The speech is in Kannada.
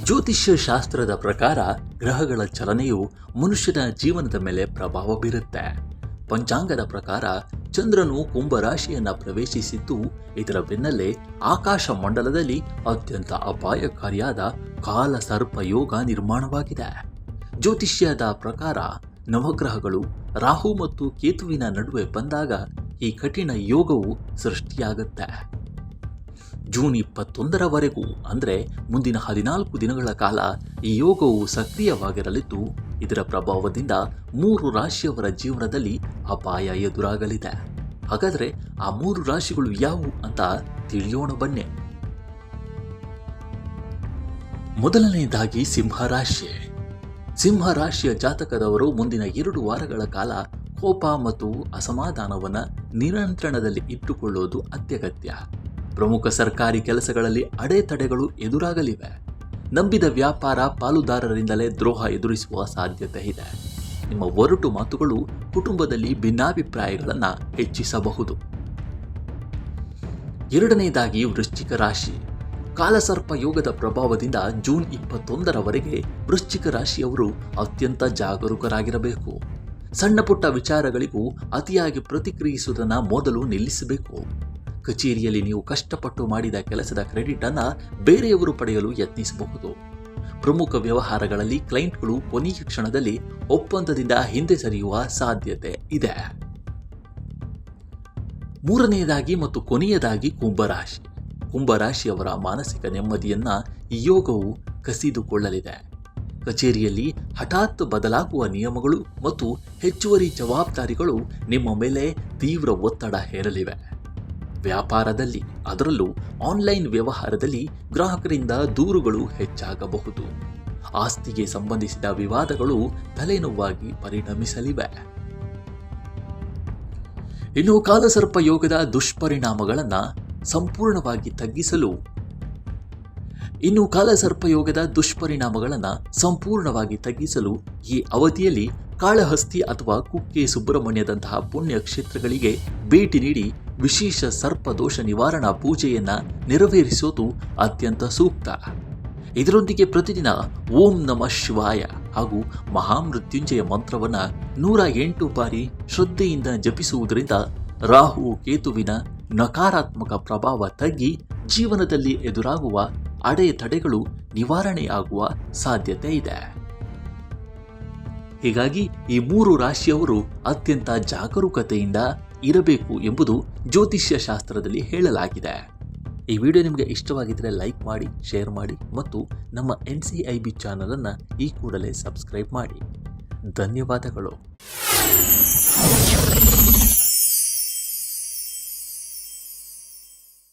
ಜ್ಯೋತಿಷ್ಯ ಶಾಸ್ತ್ರದ ಪ್ರಕಾರ ಗ್ರಹಗಳ ಚಲನೆಯು ಮನುಷ್ಯನ ಜೀವನದ ಮೇಲೆ ಪ್ರಭಾವ ಬೀರುತ್ತೆ. ಪಂಚಾಂಗದ ಪ್ರಕಾರ ಚಂದ್ರನು ಕುಂಭರಾಶಿಯನ್ನ ಪ್ರವೇಶಿಸಿದ್ದು, ಇದರ ಬೆನ್ನಲ್ಲೇ ಆಕಾಶ ಮಂಡಲದಲ್ಲಿ ಅತ್ಯಂತ ಅಪಾಯಕಾರಿಯಾದ ಕಾಲ ಸರ್ಪ ಯೋಗ ನಿರ್ಮಾಣವಾಗಿದೆ. ಜ್ಯೋತಿಷ್ಯದ ಪ್ರಕಾರ ನವಗ್ರಹಗಳು ರಾಹು ಮತ್ತು ಕೇತುವಿನ ನಡುವೆ ಬಂದಾಗ ಈ ಕಠಿಣ ಯೋಗವು ಸೃಷ್ಟಿಯಾಗುತ್ತೆ. ಜೂನ್ 21ರವರೆಗೂ ಅಂದರೆ ಮುಂದಿನ 14 ದಿನಗಳ ಕಾಲ ಈ ಯೋಗವು ಸಕ್ರಿಯವಾಗಿರಲಿದ್ದು, ಇದರ ಪ್ರಭಾವದಿಂದ 3 ರಾಶಿಯವರ ಜೀವನದಲ್ಲಿ ಅಪಾಯ ಎದುರಾಗಲಿದೆ. ಹಾಗಾದರೆ ಆ 3 ರಾಶಿಗಳು ಯಾವುವು ಅಂತ ತಿಳಿಯೋಣ ಬನ್ನಿ. ಮೊದಲನೆಯದಾಗಿ ಸಿಂಹರಾಶಿ. ಸಿಂಹರಾಶಿಯ ಜಾತಕದವರು ಮುಂದಿನ 2 ವಾರಗಳ ಕಾಲ ಕೋಪ ಮತ್ತು ಅಸಮಾಧಾನವನ್ನು ನಿಯಂತ್ರಣದಲ್ಲಿ ಇಟ್ಟುಕೊಳ್ಳುವುದು ಅತ್ಯಗತ್ಯ. ಪ್ರಮುಖ ಸರ್ಕಾರಿ ಕೆಲಸಗಳಲ್ಲಿ ಅಡೆತಡೆಗಳು ಎದುರಾಗಲಿವೆ. ನಂಬಿದ ವ್ಯಾಪಾರ ಪಾಲುದಾರರಿಂದಲೇ ದ್ರೋಹ ಎದುರಿಸುವ ಸಾಧ್ಯತೆ ಇದೆ. ನಿಮ್ಮ ಒರಟು ಮಾತುಗಳು ಕುಟುಂಬದಲ್ಲಿ ಭಿನ್ನಾಭಿಪ್ರಾಯಗಳನ್ನು ಹೆಚ್ಚಿಸಬಹುದು. ಎರಡನೆಯದಾಗಿ ವೃಶ್ಚಿಕ ರಾಶಿ. ಕಾಲಸರ್ಪ ಯೋಗದ ಪ್ರಭಾವದಿಂದ ಜೂನ್ 21ರವರೆಗೆ ವೃಶ್ಚಿಕ ರಾಶಿಯವರು ಅತ್ಯಂತ ಜಾಗರೂಕರಾಗಿರಬೇಕು. ಸಣ್ಣ ಪುಟ್ಟ ವಿಚಾರಗಳಿಗೂ ಅತಿಯಾಗಿ ಪ್ರತಿಕ್ರಿಯಿಸುವುದನ್ನು ಮೊದಲು ನಿಲ್ಲಿಸಬೇಕು. ಕಚೇರಿಯಲ್ಲಿ ನೀವು ಕಷ್ಟಪಟ್ಟು ಮಾಡಿದ ಕೆಲಸದ ಕ್ರೆಡಿಟ್ ಅನ್ನು ಬೇರೆಯವರು ಪಡೆಯಲು ಯತ್ನಿಸಬಹುದು. ಪ್ರಮುಖ ವ್ಯವಹಾರಗಳಲ್ಲಿ ಕ್ಲೈಂಟ್ಗಳು ಕೊನೆಯ ಕ್ಷಣದಲ್ಲಿ ಒಪ್ಪಂದದಿಂದ ಹಿಂದೆ ಸರಿಯುವ ಸಾಧ್ಯತೆ ಇದೆ. ಮೂರನೆಯದಾಗಿ ಮತ್ತು ಕೊನೆಯದಾಗಿ ಕುಂಭರಾಶಿ. ಕುಂಭರಾಶಿಯವರ ಮಾನಸಿಕ ನೆಮ್ಮದಿಯನ್ನ ಈ ಯೋಗವು ಕಸಿದುಕೊಳ್ಳಲಿದೆ. ಕಚೇರಿಯಲ್ಲಿ ಹಠಾತ್ ಬದಲಾಗುವ ನಿಯಮಗಳು ಮತ್ತು ಹೆಚ್ಚುವರಿ ಜವಾಬ್ದಾರಿಗಳು ನಿಮ್ಮ ಮೇಲೆ ತೀವ್ರ ಒತ್ತಡ ಹೇರಲಿವೆ. ವ್ಯಾಪಾರದಲ್ಲಿ, ಅದರಲ್ಲೂ ಆನ್ಲೈನ್ ವ್ಯವಹಾರದಲ್ಲಿ ಗ್ರಾಹಕರಿಂದ ದೂರುಗಳು ಹೆಚ್ಚಾಗಬಹುದು. ಆಸ್ತಿಗೆ ಸಂಬಂಧಿಸಿದ ವಿವಾದಗಳು ತಲೆನೋವಾಗಿ ಪರಿಣಮಿಸಲಿವೆ. ಇನ್ನು ಕಾಲಸರ್ಪ ಯೋಗದ ದುಷ್ಪರಿಣಾಮಗಳನ್ನು ಸಂಪೂರ್ಣವಾಗಿ ತಗ್ಗಿಸಲು ಈ ಅವಧಿಯಲ್ಲಿ ಕಾಳಹಸ್ತಿ ಅಥವಾ ಕುಕ್ಕೆ ಸುಬ್ರಹ್ಮಣ್ಯದಂತಹ ಪುಣ್ಯ ಕ್ಷೇತ್ರಗಳಿಗೆ ಭೇಟಿ ನೀಡಿ ವಿಶೇಷ ಸರ್ಪದೋಷ ನಿವಾರಣಾ ಪೂಜೆಯನ್ನು ನೆರವೇರಿಸುವುದು ಅತ್ಯಂತ ಸೂಕ್ತ. ಇದರೊಂದಿಗೆ ಪ್ರತಿದಿನ ಓಂ ನಮಃ ಶಿವಾಯ ಹಾಗೂ ಮಹಾಮೃತ್ಯುಂಜಯ ಮಂತ್ರವನ್ನು 108 ಬಾರಿ ಶ್ರದ್ಧೆಯಿಂದ ಜಪಿಸುವುದರಿಂದ ರಾಹು ಕೇತುವಿನ ನಕಾರಾತ್ಮಕ ಪ್ರಭಾವ ತಗ್ಗಿ ಜೀವನದಲ್ಲಿ ಎದುರಾಗುವ ಅಡೆತಡೆಗಳು ನಿವಾರಣೆಯಾಗುವ ಸಾಧ್ಯತೆ ಇದೆ. ಹೀಗಾಗಿ ಈ 3 ರಾಶಿಯವರು ಅತ್ಯಂತ ಜಾಗರೂಕತೆಯಿಂದ ಇರಬೇಕು ಎಂಬುದು ಜ್ಯೋತಿಷ್ಯ ಶಾಸ್ತ್ರದಲ್ಲಿ ಹೇಳಲಾಗಿದೆ. ಈ ವಿಡಿಯೋ ನಿಮಗೆ ಇಷ್ಟವಾಗಿದ್ದರೆ ಲೈಕ್ ಮಾಡಿ, ಶೇರ್ ಮಾಡಿ ಮತ್ತು ನಮ್ಮ NCIB ಚಾನಲ್ ಅನ್ನು ಈ ಕೂಡಲೇ ಸಬ್ಸ್ಕ್ರೈಬ್ ಮಾಡಿ. ಧನ್ಯವಾದಗಳು.